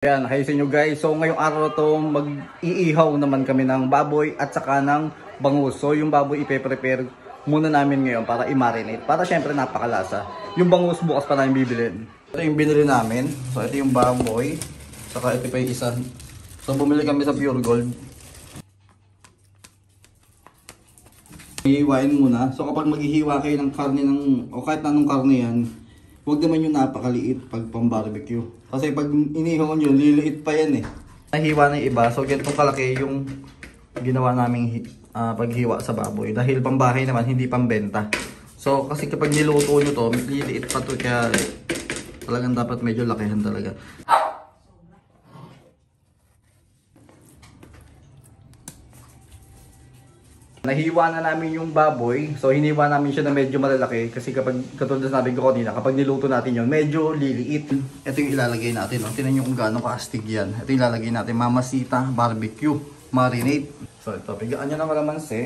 Ayan, hi sa inyo guys. So ngayong araw to mag-iihaw naman kami ng baboy at saka ng bangus. So yung baboy ipe-prepare muna namin ngayon para i-marinate. Para syempre napakalasa. Yung bangus bukas pa namin bibilin. Ito yung binili namin. So ito yung baboy. Saka ito pa yung isa. So bumili kami sa Pure Gold. Hihiwain muna. So kapag maghihiwa kayo ng karne o kahit anong karne yan, huwag naman yung napakaliit pag pang-barbecue. Kasi pag inihawan nyo, liliit pa yan eh. Nahiwa na yung iba. So ganitong kalaki yung ginawa naming paghiwa sa baboy. Dahil pambahay naman, hindi pambenta. So kasi kapag niluto nyo to, liliit pa to. Kaya talagang dapat medyo lakihan talaga. Nahiwa na namin yung baboy. So hiniwa namin siya na medyo malalaki. Kasi kapag katulad na sabi ko kanina, kapag niluto natin yun, medyo liliit. Ito yung ilalagay natin. Tingnan nyo kung gaano kaastig yan. Ito yung ilalagay natin. Mamacita barbecue marinade. So ito, pigaan nyo ng kalamansi.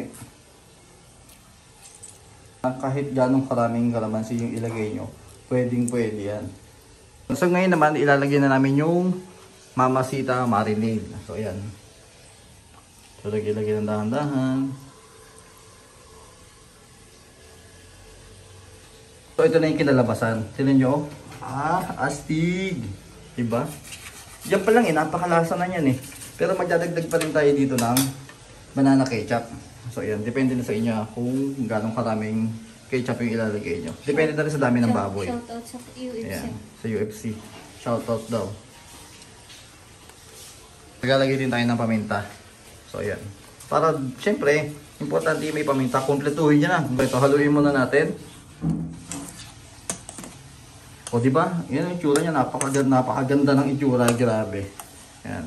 Kahit ganong karaming kalamansi yung ilagay nyo, pwedeng pwede yan. So ngayon naman, ilalagay na namin yung mamacita marinade. So ayan. So lagay ng dahan-dahan. So ito na yung kinalabasan. Tignan nyo. Astig. Diba? Yan pa lang napakalasa na yan eh. Pero magdadagdag pa rin tayo dito ng banana ketchup. So ayan, depende na sa inyo kung gano'ng karaming ketchup yung ilalagay nyo. Depende na rin sa dami ng baboy. Shoutout sa UFC. Ayan, sa UFC. Shoutout daw. Nagalagay din tayo ng paminta. So ayan. Para, syempre, importante may paminta. Kompletuhin nyo na. Ito, haluin muna natin. O diba? Yan ang itsura niya. Napakaganda ng itsura. Grabe. Yan.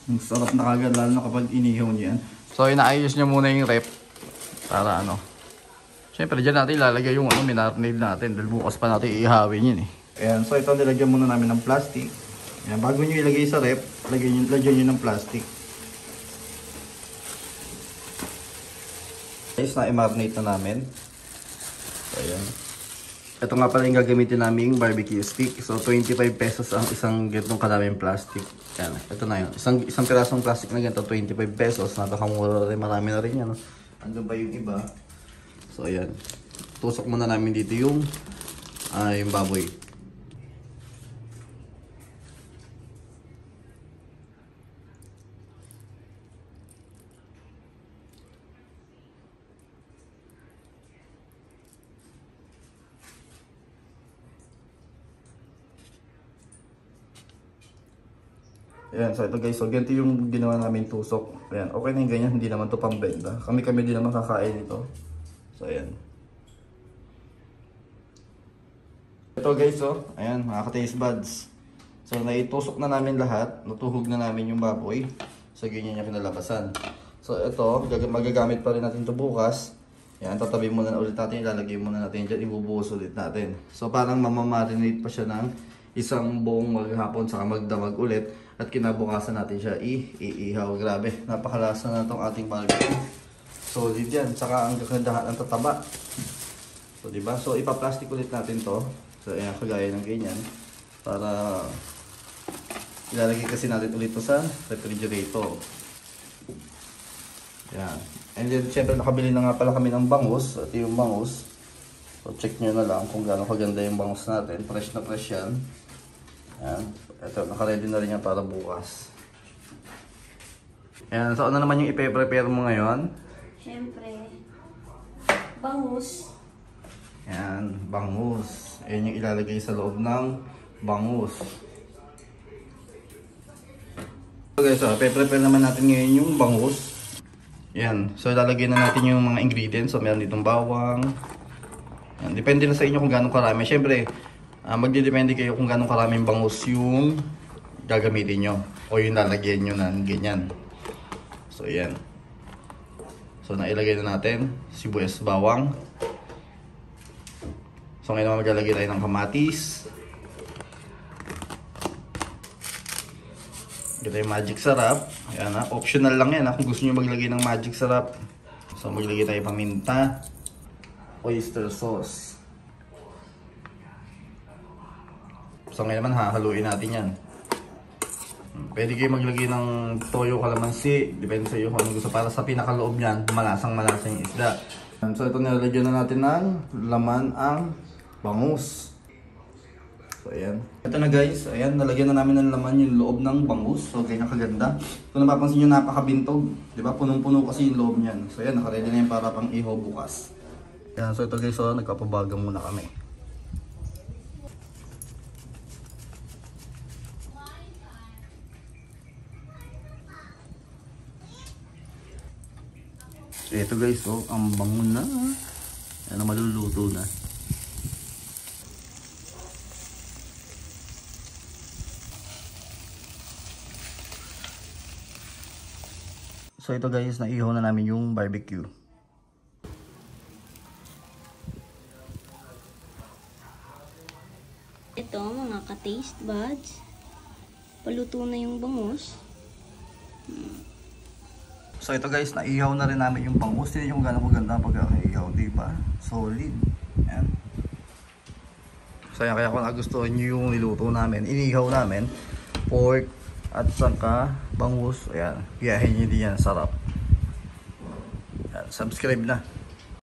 Ang sarap na kagad lalo na kapag inihaw niyan. So inaayos niya muna yung rep. Para ano. Siyempre dyan natin ilalagay yung minarinade natin. Dahil bukas pa natin iihawin yun eh. Ayan. So ito nilagyan muna namin ng plastic. Ayan. Bago nyo ilagay sa rep, lagyan nyo ng plastic. Guys, na-marinate na namin. So ayan. Ito nga pala yung gagamitin naming barbecue stick. So 25 pesos ang isang ganitong karaming plastic. Yan, ito na yun. Isang pirasong plastic na ganito, 25 pesos. Napakamura rin, marami na rin yan. No? Andun ba yung iba? So ayan. Tusok muna namin dito yung baboy. Ayan, so ito guys, so ganito yung ginawa namin tusok. Ayan, okay na yung ganyan, hindi naman to pambenta. Kami din naman kakain ito. So ayan. Ito guys, so, ayan, mga ka-taste buds. So naitusok na namin lahat, natuhog na namin yung baboy. So ganyan yung kinalabasan. So ito, magagamit pa rin natin ito bukas. Ayan, tatabi muna na ulit natin, ilalagay muna natin dyan, ibubuhos ulit natin. So parang mamamarinate pa siya ng isang buong maghapon saka magdamag ulit. At kinabukasan natin siya iihaw. Grabe, napakalasa na itong ating barbecue. Solid yan. Saka ang kagandahan ang tataba. So diba? So ipa-plastic ulit natin to. So ayan, kagaya ng ganyan. Para ilalagay kasi natin ulit to sa refrigerator. Yan. And then syempre nakabili na nga pala kami ng bangus. At yung bangus, so check nyo na lang kung gaano kaganda yung bangus natin. Fresh na fresh yan. Yan. Ito, naka-ready na rin yan para bukas. Ayan, so ano naman yung ipe-prepare mo ngayon? Siyempre, bangus. Ayan, bangus. Ayan yung ilalagay sa loob ng bangus. So guys, so, ipe-prepare naman natin ngayon yung bangus. Ayan, so ilalagay na natin yung mga ingredients. So meron ditong bawang. Ayan, depende na sa inyo kung gaano karami. Siyempre, magdidepende kayo kung gano'ng karaming bangus yung gagamitin nyo o yung lalagyan nyo na ganyan. So yan. So nailagay na natin sibuyas, bawang. So ngayon maglalagay tayo ng kamatis. Ito yung magic sarap. Ayan, optional lang yan kung gusto nyo maglagay ng magic sarap. So maglagay tayo paminta, oyster sauce. So ngayon naman hahaluin natin yan. Pwede kayo maglagay ng toyo, kalamansi. Depende sa iyo kung ano gusto. Para sa pinakaloob niyan, malasang-malasa yung isda. So ito nilalagyan na natin ng laman ang bangus. So ayan. Ito na guys, ayan, nalagyan na namin ng laman yung loob ng bangus. So ganyan kaganda. Kung napapansin nyo, napakabintog. Diba? Punong-puno kasi yung loob niyan. So ayan, nakaready na yan para pang ihaw bukas. Ayan, so ito guys, so nagpapabaga muna kami. Ito guys, so ang bango na. Ayan, maluluto na. So ito guys, naihaw na namin yung barbecue. Ito, mga ka-taste buds. Paluto na yung bangus. So ito guys, naihaw na rin namin yung bangus. Tignan yung gano'ng maganda pagkakaihaw, diba? Solid. Ayan. So yan, kaya kung nagustuhan nyo yung niluto namin, inihaw namin, pork at saka bangus. Ayan, biyahin nyo din yan, sarap. Ayan, subscribe na.